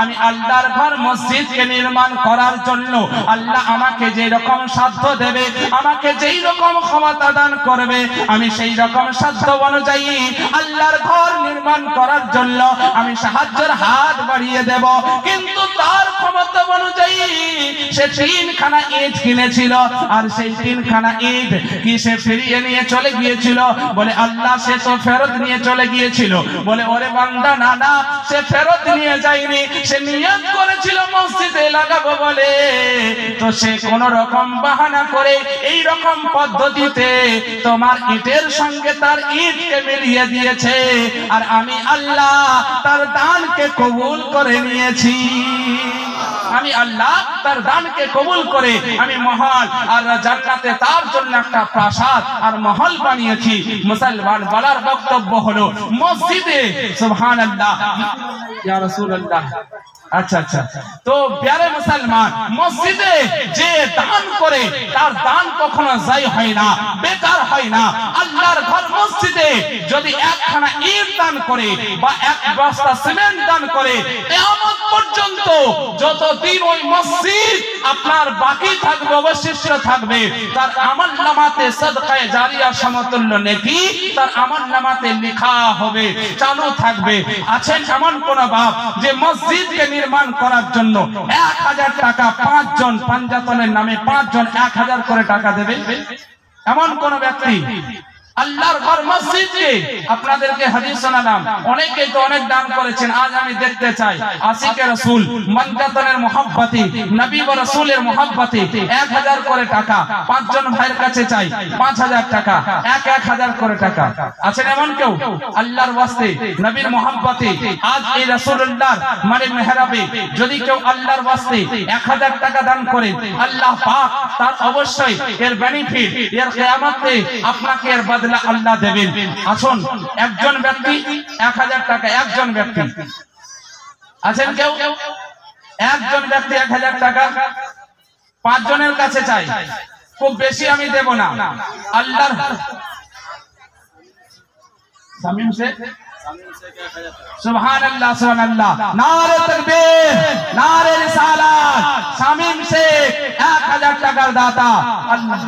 আমি আল্লাহর ঘর মসজিদকে নির্মাণ করার জন্য আল্লাহ আমাকে যে রকম সাধ্য দেবে, আমাকে যেই রকম ক্ষমতা দান করবে, আমি সেই রকম সাধ্য অনুযায়ী আল্লাহর ঘর নির্মাণ করার জন্য আমি সাহায্যের হাত বাড়িয়ে দেব। কিন্তু তার ক্ষমতা অনুযায়ী সে 3খানা ইট কিনেছিল, আর সেই 3খানা ইট কি সে ফিরিয়ে নিয়ে চলে গিয়েছিল? বলে আল্লাহ সে তো ফেরত নিয়ে চলে গিয়েছিল। বলে ওরে বান্দা, না না, সে ফেরত নিয়ে যায়নি, সে নিয়ত করেছিল মসজিদে লাগাবো বলে। তো সে কোন রকম বাহানা করে এই রকম পদ্ধতিতে তোমার ইটের সঙ্গে তার ইটকে মিলিয়ে দিয়েছে, আর আমি আল্লাহ তার দানকে কবুল করে নিয়েছি। আমি আল্লাহ তার দানকে কবুল করে আমি মহল আর জান্নাতে তার জন্য একটা প্রাসাদ আর মহল বানিয়েছি। মুসলমান বলার বক্তব্য হলো মসজিদে সুবহানাল্লাহ ইয়া রাসূলুল্লাহ। আচ্ছা আচ্ছা, তো প্যারে মুসলমান, মসজিদে যে দান করে তার দান কখনো জায় হয় না, বেকার হয় না। আল্লাহর ঘর মসজিদে যদি 1খানা ইট দান করে বা 1 বস্তা সিমেন্ট দান করে, কিয়ামত পর্যন্ত যতদিন ওই মসজিদ আপনার বাকি থাকবে, অবশিষ্ট থাকবে, তার আমলনামাতে সাদকায়ে জারিয়া সমতুল্য নেকি তার আমলনামাতে লেখা হবে, চালু থাকবে। আছেন এমন কোন বাপ যে মসজিদকে নির্মাণ করার জন্য 1000 টাকা 5 জন পাঞ্জাতনের নামে 5 জন 1000 করে টাকা দেবে? এমন কোন ব্যক্তি? আল্লাহর ঘর মসজিদকে আপনাদেরকে হাদিস শোনালাম, অনেকেই তো অনেক দান করেছেন। আজ আমি দেখতে চাই আশিকে রাসূল মনকাতনের মোহাব্বতে, নবী ও রাসূলের মোহাব্বতে 1000 করে টাকা 5 জন ভাইয়ের কাছে চাই, 5000 টাকা, 1000 করে টাকা। আছেন এমন কেউ? আল্লাহর ওয়াস্তে নবীর মোহাব্বতে আজ এই রাসূলুল্লাহর মানে মেহরাবে যদি কেউ আল্লাহর ওয়াস্তে 1000 টাকা দান করে, আল্লাহ পাক তার অবশ্যই এর বেনিফিট, এর কিয়ামতে আপনাকে এর আল্লাহ দেবেন। আসুন একজন ব্যক্তি 1000 টাকা, একজন ব্যক্তি আছেন কেউ? একজন ব্যক্তি 1000 টাকা 5 জনের কাছে চাই, খুব বেশি আমি দেব না। আল্লাহর সামিম শেখ, সুবহানাল্লাহ সুবহানাল্লাহ, নারে তাকবীর, নারে রিসালাত। সামিম শেখ 1000 টাকার দাতা, আল্লাহ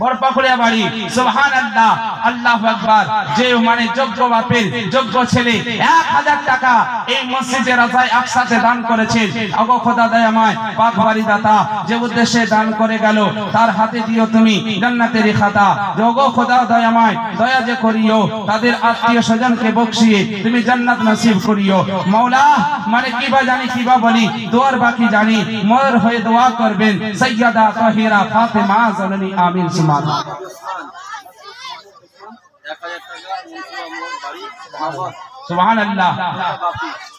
বরপাকুড়িয়া বাড়ি। সুবহানাল্লাহ, আল্লাহু আকবার। যে মানে যোগ্য বাপের যোগ্য ছেলে 1000 টাকা এই মসজিদে রাজায়ে আকসাতে দান করেছেন। ওগো খোদা দয়াময় পাক বাড়ি দাতা, যে উদ্দেশ্যে দান করে গেল তার হাতে দিও তুমি জান্নাতের খাতা। ওগো খোদা দয়াময় দয়া যে করিও, তাদের আত্মীয় স্বজনকে বকশিয়ে তুমি জান্নাত নসিব করিও। মাওলা মানে কিবা জানি কিবা বলি, দোয়ার বাকি জানি, মর হয়ে দোয়া করবেন সাইয়্যিদা তাহিরা ফাতেমা জননী, আমিন। সুবহানাল্লাহ।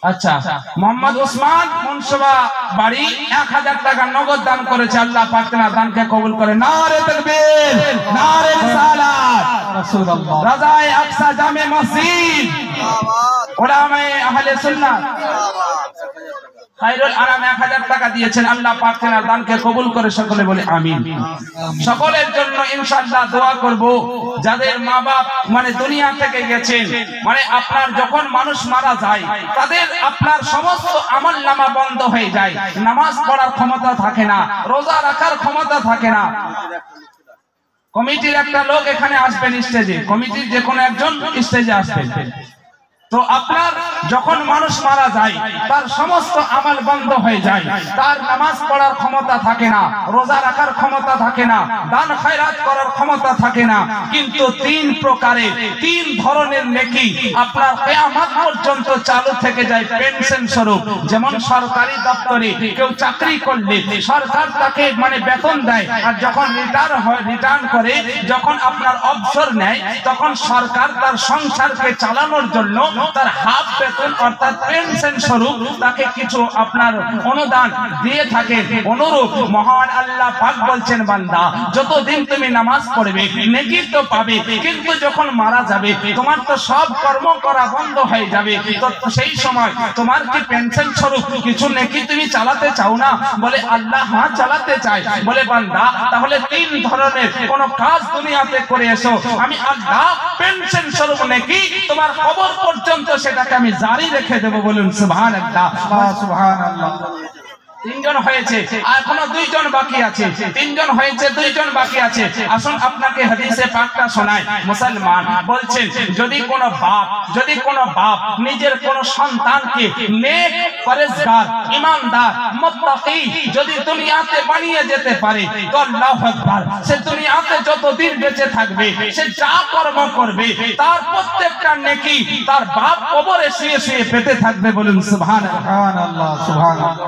আচ্ছা, মোহাম্মদ ওসমান মুনসবা বাড়ি 1000 টাকা নগদ দান করেছে। আল্লাহ পাক তার দানকে কবুল করে। নারে তাকবীর, নারে রিসালাত। রাসূলুল্লাহ রাজায়ে আকসা জামে মসজিদ, উলামায়ে আহলে সুন্নাহ খায়রুল আনাম 1000 টাকা দিয়েছেন। আল্লাহ পাক তার দানকে কবুল করে। সকলে বলে আমিন। সকলের জন্য ইনশাআল্লাহ দোয়া করব। যাদের মা বাপ মানে দুনিয়া থেকে গেছেন, মানে আপনার যখন মানুষ মারা যায় তাদের আপনার সমস্ত আমলনামা বন্ধ হয়ে যায়, নামাজ পড়ার ক্ষমতা থাকে না, রোজা রাখার ক্ষমতা থাকে না। কমিটির একটা লোক এখানে আসবেন স্টেজে, কমিটির যে কোনো একজন স্টেজে আসবেন। তো আপনার যখন মানুষ মারা যায় তার সমস্ত আমল বন্ধ হয়ে যায়, তার নামাজ পড়ার ক্ষমতা থাকে না, রোজা রাখার ক্ষমতা থাকে না, দান খয়রাত করার ক্ষমতা থাকে না। কিন্তু 3 প্রকারের 3 ধরনের নেকি আপনার কিয়ামত পর্যন্ত চালু থেকে যায় পেনশন স্বরূপ। যেমন সরকারি দপ্তরে কেউ চাকরি করলে সরকার তাকে মানে বেতন দেয়, আর যখন রিটার্ন করে, যখন আপনার অবসর নেয়, তখন সরকার তার সংসারকে চালানোর জন্য তার হাফ বেতন অর্থাৎ পেনশন স্বরূপ তাকে কিছু আপনার অনুদান দিয়ে থাকে। অনুরূপ মহান আল্লাহ পাক বলছেন, বান্দা যতদিন তুমি নামাজ পড়বে নেকি তো পাবে, কিন্তু যখন মারা যাবে তোমার তো সব কর্ম করা বন্ধ হয়ে যাবে। তো সেই সময় তোমার কি পেনশন স্বরূপ কিছু নেকি তুমি চালাতে চাও না? বলে আল্লাহ হ্যাঁ চালাতে চাই। বলে বান্দা তাহলে 3 ধরনের কোন কাজ দুনিয়াতে করে এসো, আমি আল্লাহ পেনশন স্বরূপ নেকি তোমার কবর পর্যন্ত পর্যন্ত সেটাকে আমি জারি রেখে দেব। বলুন সুবহানাল্লাহ, সুবহানাল্লাহ। তিনজন হয়েছে, আর এখনো দুইজন বাকি আছে। তিনজন হয়েছে, দুইজন বাকি আছে। আসুন আপনাকে হাদিসে পাকটা শোনায়। মুসলমান বলছেন, যদি কোনো বাপ নিজের কোন সন্তানকে নেক, পরেজগার, ঈমানদার, মুত্তাকি যদি দুনিয়াতে বানিয়ে যেতে পারে তো আল্লাহু আকবার, সে দুনিয়াতে যতদিন বেঁচে থাকবে সে যা কর্ম করবে তার প্রত্যেকটা নেকি তার বাপ কবরে শুয়ে শুয়ে পেতে থাকবে। বলুন সুবহানাল্লাহ, সুবহানাল্লাহ।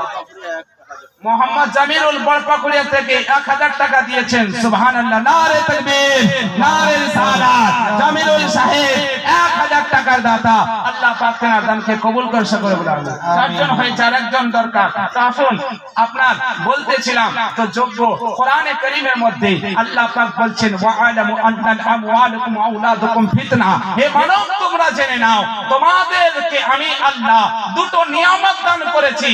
মোহাম্মদ জামিরুল বড়পাকুড়িয়া থেকে 1000 টাকা দিয়েছেন। সুবহানাল্লাহ, নারে তাকবীর, নারে রিসালাত। জামিরুল সাহেব 1000 টাকার দাতা। আল্লাহ পাক তার দানকে কবুল করে সকলে বলে আমিন। চারজন হয়েছে, আর একজন দরকার। তো আসুন, আপনার বলতেছিলাম তো যোগ্য কোরআনে কারীমের মধ্যে আল্লাহ পাক বলছেন, ওয়া আলামু আন্নাল আমওয়ালুকুম ওয়া আওলাদুকুম ফিতনা। হে মানব, তোমরা জেনে নাও তোমাদেরকে আমি আল্লাহ দুটো নিয়ামত দান করেছি,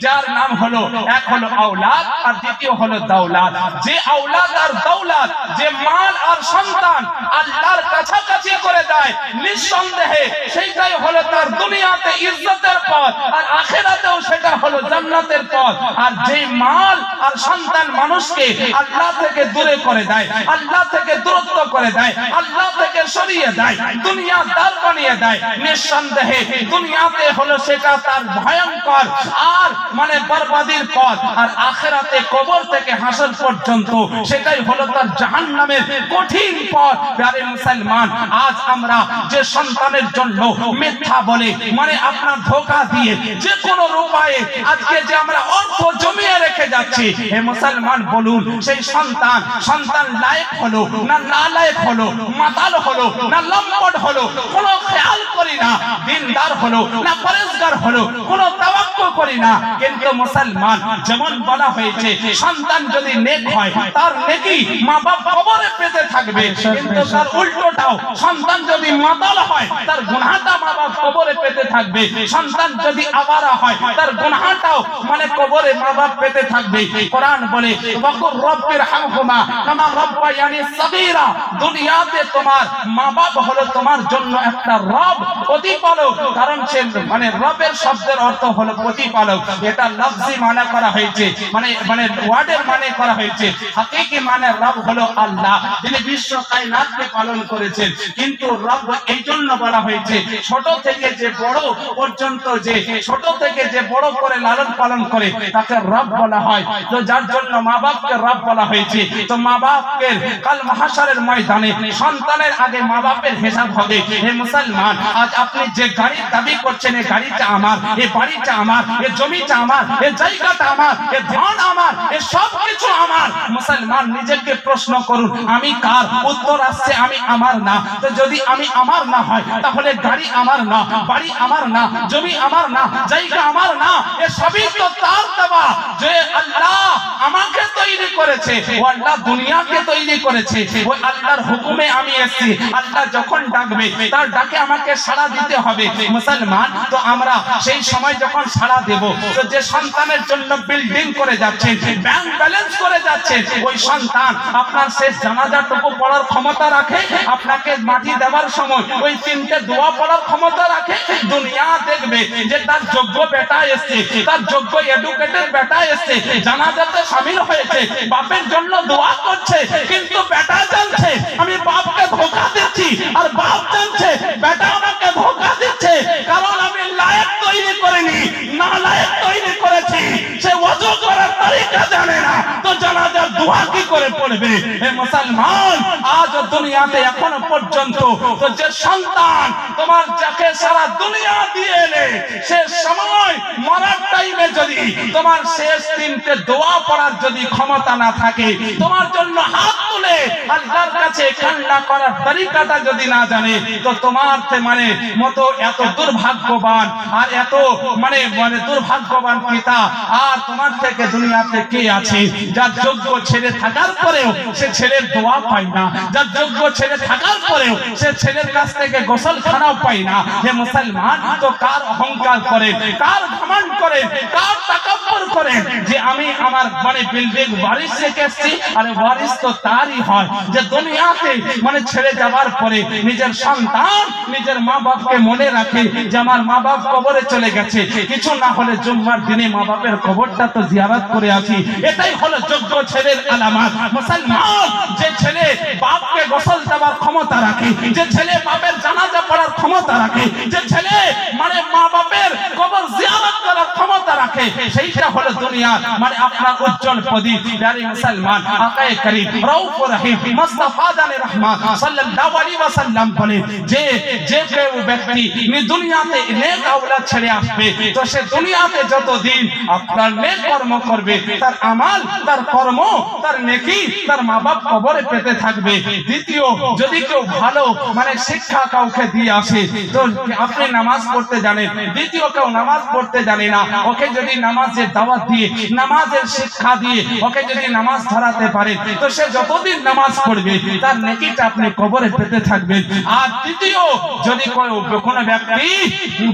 যার নাম হলো, এক হলো আওলাদ আর দ্বিতীয় হলো দৌলত। যে আওলাদ আর দৌলত, যে মাল আর সন্তান আল্লাহর কাছাকাছি করে দেয়, নিঃসন্দেহে সেইটাই হলো তার দুনিয়াতে ইজ্জতের পথ, আর আখিরাতেও সেটা হলো জান্নাতের পথ। আর যে মাল আর সন্তান মানুষকে আল্লাহ থেকে দূরে করে দেয়, আল্লাহ থেকে দূরত্ব করে দেয়, আল্লাহ থেকে সরিয়ে দেয়, দুনিয়াদার বানিয়ে দেয়, নিঃসন্দেহে দুনিয়াতে হলো সেটা তার ভয়ঙ্কর আর বরবাদির পথ, আর আখিরাতে কবর থেকে হাসর পর্যন্ত সেটাই হলো তার জাহান্নামের কঠিন পথ। প্রিয় মুসলমান, আজ আমরা যে সন্তানের জন্য মিথ্যা বলে আপনার ধোঁকা দিয়ে যে কোনো উপায়ে আজকে যে আমরা অর্থ জমিয়ে রেখে যাচ্ছি, হে মুসলমান বলুন, সেই সন্তান লায়েক হলো না নালায়েক হলো, মাতাল হলো না লম্পট হলো, কোনো খেয়াল করি না। দিনদার হলো না পরেজগার হলো, কোনো তাওয়াক্কুল করি না। কিন্তু মুসলমান, যেমন বলা হয়েছে, সন্তান যদি নেক হয় তার নেকি মা বাপ কবরে পেতে থাকবে, কিন্তু তার উল্টোটাও, সন্তান যদি মাতাল হয় তার গুনাহটা মা বাপ কবরে পেতে থাকবে। সন্তান যদি আওয়ারা হয় তার গুনাহটাও কবরে মা বাপ পেতে থাকবে। কোরআন বলে, ওয়াকুর রব্বিরহামহুমা কামা রাব্বায়ানি সগীরা। দুনিয়াতে তোমার মা বাপ হলো তোমার জন্য একটা রব, প্রতিপালক। কারণ সে রবের শব্দের অর্থ হলো প্রতিপালক। এটা লফজি মানে করা হয়েছে, ওয়ার্ডের মানে করা হয়েছে। হাকিকি মানে রব হলো আল্লাহ, যিনি বিশ্ব কায়নাতকে পালন করেছেন। কিন্তু রব এই জন্য বলা হয়েছে, ছোট থেকে যে বড় পর্যন্ত, যে ছোট থেকে যে বড় করে লালন পালন করে তাকে রব বলা হয়। তো যার জন্য মা বাপকে রব বলা হয়েছে। তো মা বাপকে কাল মাহশরের ময়দানে সন্তানের আগে মা বাপের হিসাব হবে। হে মুসলমান, আজ আপনি যে গাড়ির দাবি করছেন, এই গাড়িটা আমার, এই বাড়িটা আমার, এই জমিটা আমার, এই জায়গাটা আমার, এই ধন আমার, এই সব কিছু আমার। মুসলমান, নিজেকে প্রশ্ন করুন, আমি কার? উত্তর আসছে, আমি আমার না। তো যদি আমি আমার না হয়, তাহলে গাড়ি আমার না, বাড়ি আমার না, জমি আমার না, জায়গা আমার না, এ সবই তো তার দেওয়া। যে আল্লাহ আমাকে তৈরি করেছে, ও আল্লাহ দুনিয়াকে তৈরি করেছে, ওই আল্লাহর হুকুমে আমি এসেছি। আল্লাহ যখন ডাকবে, তার ডাকে আমাকে সাড়া দিতে হবে। মুসলমান, তো আমরা সেই সময় যখন সাড়া দেব, তো যে সন্তানের জন্য বিল্ডিং করে যাচ্ছেন, ব্যাংক ব্যালেন্স করে যাচ্ছেন, ওই সন্তান আপনার শেষ জানাজাটুকু পড়ার ক্ষমতা রাখে? আপনাকে মাটি দেওয়ার সময় ওই 3টে দোয়া পড়ার ক্ষমতা রাখে? দুনিয়া দেখবে যে তার যোগ্য বেটা এসছে, তার যোগ্য এডুকেটেড বেটা এসছে, জানাজাতে শামিল হয়েছে, বাপের জন্য দোয়া করছে, কিন্তু বেটা জানছে আমি বাপকে ধোঁকা দিচ্ছি, আর বাপ জানছে বেটা আমাকে ধোঁকা দিচ্ছে। কারণ আমি লায়েক তৈরি করিনি, না লায়েক তৈরি করেছি। সে ওযু করার তরিকা জানে না, তো জানাজার দোয়া কি করে পড়বে? হে মুসলমান, আজ দুনিয়াতে এখনো পর্যন্ত তো যে সন্তান তোমার যাকে সারা দুনিয়া দিয়ে এলে, সে সময় মরার টাইমে যদি তোমার শেষ 3টে দোয়া পড়ার যদি ক্ষমতা না থাকে, তোমার জন্য হাত তুলে আল্লাহর কাছে কান্না করার তরিকাটা যদি না জানে, তো তোমার মতো এত দুর্ভাগ্যবান আর এত দুর্ভাগ্যবান পিতা আর তোমার থেকে দুনিয়াতে কে আছে? যার যোগ্য ছেলে ছেলে থাকার পরেও সে ছেলের দোয়া পায় না, যার যোগ্য ছেলে থাকার পরেও সে ছেলের কাছ থেকে গোসলখানাও পায় না। হে মুসলমান, তো কার অহংকার করেন, কার ঘমন্ড করেন, কার তাকাব্বুর করেন যে আমি আমার মানে বিল্ডিং ওয়ারিস রেখে এসেছি? আরে ওয়ারিস তো তারই হয় যে দুনিয়াতে মানে ছেড়ে যাওয়ার পরে নিজের সন্তান নিজের মা বাপকে মনে রাখে যে আমার মা বাপ কবরে চলে গেছে, কিছু না হলে জুম্মার দিনে মা বাপের কবরটা তো জিয়ারত করে আসি। এটাই হলো যোগ্য ছেলের আলামত। মুসলমান, যে ছেলে বাপকে গোসল দেওয়ার ক্ষমতা রাখে, যে ছেলে বাপের জানাজা পড়ার ক্ষমতা রাখে, যে ছেলে মানে মা বাপের কবর জিয়ারত করার ক্ষমতা রাখে, সেইটা হলো দুনিয়া মানে আপনার উজ্জ্বল প্রদীপ। প্রিয় মুসলমান, আকায়ে করিম রউফুর রহিম মুস্তাফা জানে রহমান সাল্লাল্লাহু আলাইহি ওয়াসাল্লাম বলে যে কেউ ব্যক্তি দুনিয়াতে নেক আওলাদ ছেড়ে আসবে, তো সে দুনিয়াতে যতদিন আপনার নেক কর্ম করবে, তার আমাল, তার কর্ম, তার নেকি তার মা বাপ কবরে পেতে থাকবে। দ্বিতীয়, যদি কেউ ভালো মানে শিক্ষা কাউকে দিয়ে আসে, তো আপনি নামাজ পড়তে জানেন, দ্বিতীয় কেউ নামাজ পড়তে জানে না, ওকে যদি নামাজের দাওয়াত দিয়ে, নামাজের শিক্ষা দিয়ে ওকে যদি নামাজ ধরাতে পারে, তো সে যতদিন নামাজ পড়বে তার নেকিটা আপনি কবরে পেতে থাকবেন। আর তৃতীয়, যদি কোনো ব্যক্তি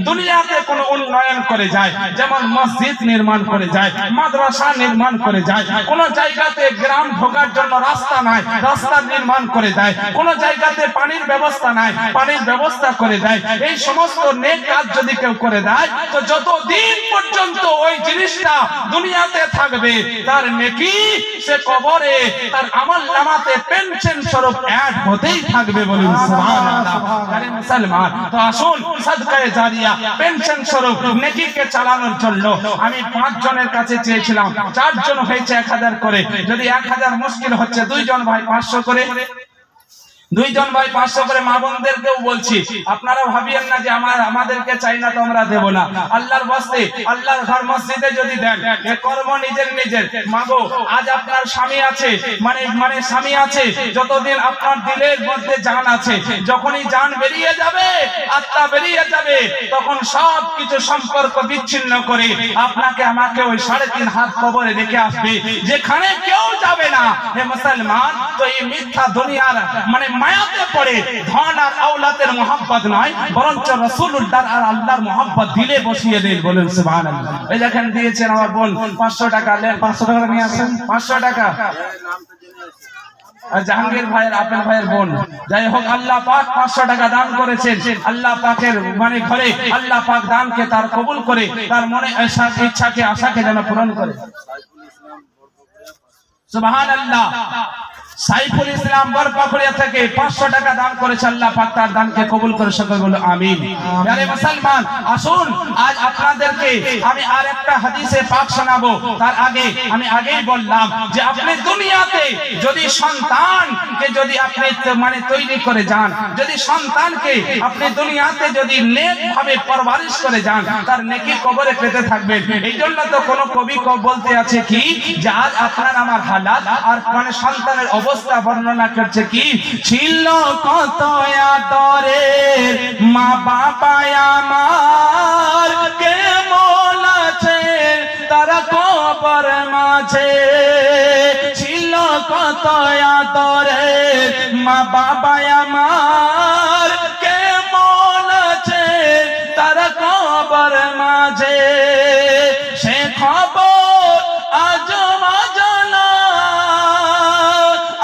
দুনিয়াতে কোনো উন্নয়ন করে যায়, যেমন মসজিদ নির্মাণ করে যায়, মাদ্রাসা নির্মাণ করে যায়, কোন জায়গাতে গ্রাম ঢোকার জন্য রাস্তা নাই, রাস্তা নির্মাণ করে দেয়, কোন জায়গাতে পানির ব্যবস্থা নাই, পানির ব্যবস্থা করে দেয়, এই সমস্ত নেক কাজ যদি কেউ করে দেয়, তো যতদিন পর্যন্ত ওই জিনিসটা দুনিয়াতে থাকবে তার নেকি সে কবরে তার আমল নামাতে পেনশন স্বরূপ অ্যাড হতেই থাকবে। বলুন সুবহানাল্লাহ। আরে মুসলমান, তো আসুন সাদকায়ে জারিয়া পেনশন স্বরূপ নেকিকে চালানোর জন্য আমি 5 জনের কাছে চেয়েছিলাম, 4 জন হয়েছে 1000 করে, যদি 1000 মুশকিল হচ্ছে 2 জন ভাই 500 করে, 2 জন ভাই 500 করে। মা বোনদেরকেও বলছি, আপনারা ভাবিয়েন না যে আমাদেরকে চাই না তো আমরা দেব না। আল্লাহর ওয়াস্তে আল্লাহর ঘর মসজিদে যদি দেন, এ কর্ম নিজের মাগো। আজ আপনার স্বামী আছে মানে স্বামী আছে, যতদিন আপনার দিলের মধ্যে জান আছে, যখনই জান বেরিয়ে যাবে, আত্মা বেরিয়ে যাবে, তখন সব কিছু সম্পর্ক বিচ্ছিন্ন করে আপনাকে আমাকে ওই 3.5 হাত কবরে রেখে আসবে, যেখানে কেউ যাবে না। হে মুসলমান, তো এই মিথ্যা দুনিয়ার মানে মায়াতে পড়ে ধন আর আওলাদের মোহাব্বত নয়, বরঞ্চ রাসূলুল্লাহ আর আল্লাহর মোহাব্বত দিলে বসিয়ে দেন। বলেন সুবহানাল্লাহ। এই দেখেন দিয়েছেন আমার বোন 500 টাকা, নেন 500 টাকা নিয়ে আসেন, 500 টাকা। জাহাঙ্গীর ভাইয়ের আপেল ভাইয়ের বোন, যাই হোক আল্লাহ পাক 500 টাকা দান করেছেন। আল্লাহ পাকের মানে ঘরে আল্লাহ পাক দানকে তার কবুল করে, তার মনে ইচ্ছাকে আশাকে যেন পূরণ করে। সুবহানাল্লাহ। সাইফুল ইসলাম বরপাকুড়িয়া থেকে 500 টাকা দান করেছে, আল্লাহ পাক তার দানকে কবুল করে, সকলে বলো আমিন। আরে মুসলমান, আসুন আজ আপনাদেরকে আমি আর একটা হাদিসে পাক শোনাবো। তার আগে আমি আগেই বললাম যে আপনি দুনিয়াতে যদি সন্তানকে যদি আপনি মানে তৈরি করে যান, যদি সন্তানকে আপনি দুনিয়াতে যদি নেক ভাবে পরবারিশ করে যান, তার নেকি কবরে পেতে থাকবেন। এই জন্য তো কোন কবি বলতে আছে কি যে আজ আপনার আমার হালাত আর মানে সন্তানের অবস্থা বর্ণনা করছে কি, ছিল কত আদরের মা বাবা আমার, কেমন আছে তারা কবর মাঝে, ছিল কত আদরের মা বাবা আমার, কেমন আছে তারা কবর মাঝে, সে খবর আজ জানা,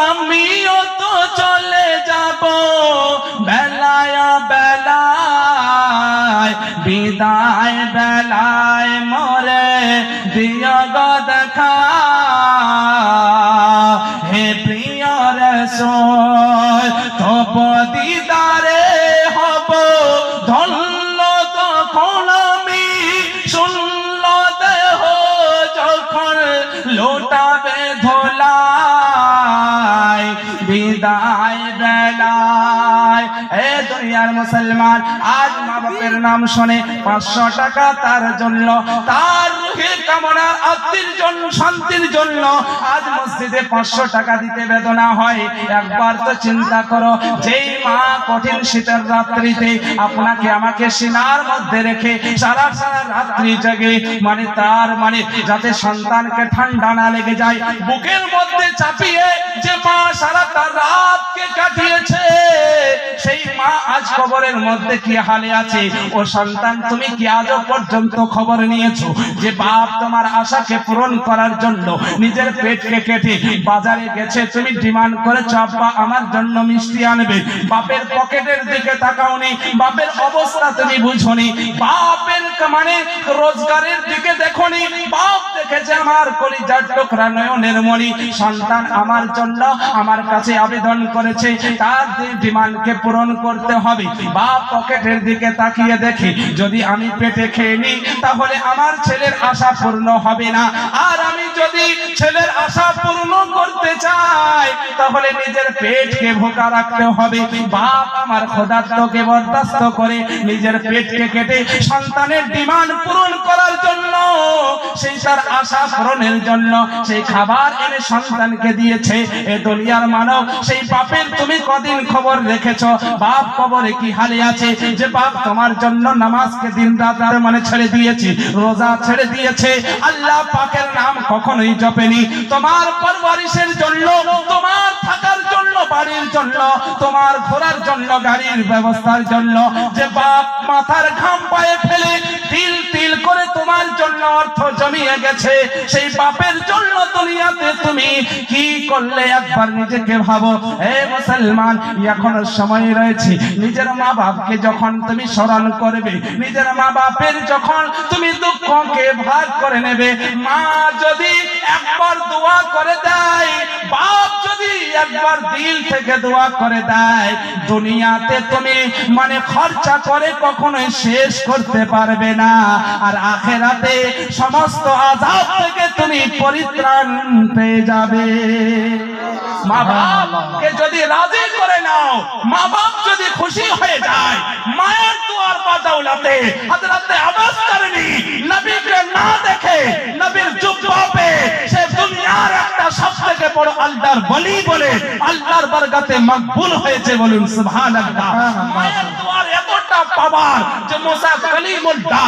আমিও তো চলে যাব বেলায় বেলায়, বিদায় বেলায় মরে দিও গো দেখা, হে প্রিয় রাসূল তব দিদারে হব ধন্য, তখন আমি শুনল দেহ যখন লোটাবে ধোলাই, বিদায় বেলায় এ দুনিয়া দুনিয়ার মুসলমান আজ মা বাপের নাম শুনে 500 টাকা তার জন্য, তার রুহের কামনার আত্মীর জন্য, শান্তির জন্য আজ মসজিদে 500 টাকা দিতে বেদনা হয়। একবার তো চিন্তা করো, যেই মা কঠিন শীতের রাত্রিতে আপনাকে আমাকে সিনার মধ্যে রেখে সারা সারা রাত্রি জেগে মানে তার মানে যাতে সন্তানকে ঠান্ডা না লেগে যায় বুকের মধ্যে চাপিয়ে যে মা সারাটা রাতকে কাটিয়েছে, সেই মা আজ কবরের মধ্যে কি হালে আছে। ও সন্তান, তুমি কি আজও পর্যন্ত খবর নিয়েছো যে বাপ তোমার আশাকে পূরণ করার জন্য নিজের পেটকে কেটে বাজারে গেছে, তুমি ডিমান্ড করেছো আব্বা আমার জন্য মিষ্টি আনবে, বাপের পকেটের দিকে তাকাওনি, বাপের অবস্থা তুমি বুঝোনি, বাপের মানে রোজগারের দিকে দেখোনি, বাপ দেখেছে আমার কলিজার টুকরা নয়নের মণি সন্তান আমার জন্য আমার কাছে আবেদন করেছে, তার ডিমান্ডকে পূরণ করতে হবে। বাপ পকেটের দিকে তাকিয়ে দেখে যদি আমি পেটে খেয়ে নিই তাহলে আমার ছেলের আশা পূর্ণ হবে না, আর আমি যদি ছেলের আশা পূর্ণ করতে চাই তাহলে নিজের পেটকে ভোকা রাখতে হবে। বাপ আমার ক্ষুধার্তকে বরদাস্ত করে নিজের পেটকে কেটে সন্তানের ডিমান্ড পূরণ করার জন্য, সেই তার আশা পূরণের জন্য সেই খাবার এনে সন্তানকে দিয়েছে। এ দুনিয়ার মানব, সেই বাপের তুমি কদিন খবর রেখেছো বাপ কবরে কি হালে আছে, যে বাপ তোমার জন্য নামাজকে দিন রাত মানে ছেড়ে দিয়েছে, রোজা ছেড়ে দিয়েছে, আল্লাহ পাকের নাম কখনোই জপেনি, তোমার পরবারিশের জন্য, তোমার থাকার জন্য, বাড়ির জন্য, তোমার ঘোরার জন্য, গাড়ির ব্যবস্থার জন্য, যে বাপ মাথার ঘাম পায়ে ফেলে তিল তিল করে তোমার জন্য অর্থ জমিয়ে গেছে, সেই বাপের জন্য দুনিয়াতে তুমি কি করলে একবার নিজেকে ভাবো। হে মুসলমান, এখনো সময় রয়েছে, নিজের মা বাপকে যখন তুমি স্মরণ করবে, নিজের মা বাপের যখন তুমি দুঃখকে ভাগ করে নেবে, মা যদি একবার দোয়া করে দেয়, বাপ যদি একবার দিল থেকে দোয়া করে দেয়, দুনিয়াতে তুমি মানে খরচা করে কখনোই শেষ করতে পারবে না, আর আখেরাতে সমস্ত আযাব থেকে তুমি পরিত্রাণ পেয়ে যাবে। মা বাপকে যদি রাজি করে নাও, মা বাপ যদি খুশি হয়ে যায়, মায়ের দোয়ার বাদৌলতে হযরত আব্বাস করনি নবীকে না দেখে নবীর জুব্বা পে সে দুনিয়ার একটা সবথেকে বড় আল্লাহর ওলি বলে আল্লাহর বরকতে মকবুল হয়েছে, বলুন সুবহানাল্লাহ। মায়ের দোয়ার এতটা পাওয়ার যে মুসা কালিমুল্লাহ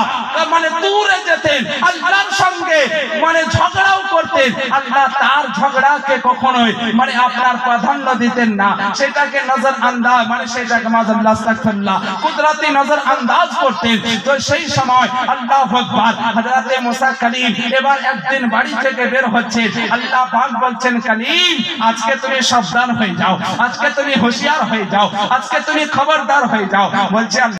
মানে দূরে যেতেন, আল্লাহর সঙ্গে মানে ঝগড়াও করতেন, আল্লাহ তার ঝগড়াকে কখনোই মানে আপনার প্রাধান্য দিতেন না, সেটাকে নজর আন্দাজ মানে সেটাকে মাযাল্লাহ আস্তাগফিরুল্লাহ কুদরতি নজর আন্দাজ করতেন। তো সেই সময় আল্লাহু আকবার হযরত মুসা কালিম এবার একদিন বাড়ি থেকে বের হচ্ছে, আল্লাহ পাক বলছেন কালিম আজকে তুমি সাবধান হয়ে যাও, আজকে তুমি হুঁশিয়ার হয়ে যাও, আজকে তুমি খবরদার হয়ে যাও। বলছে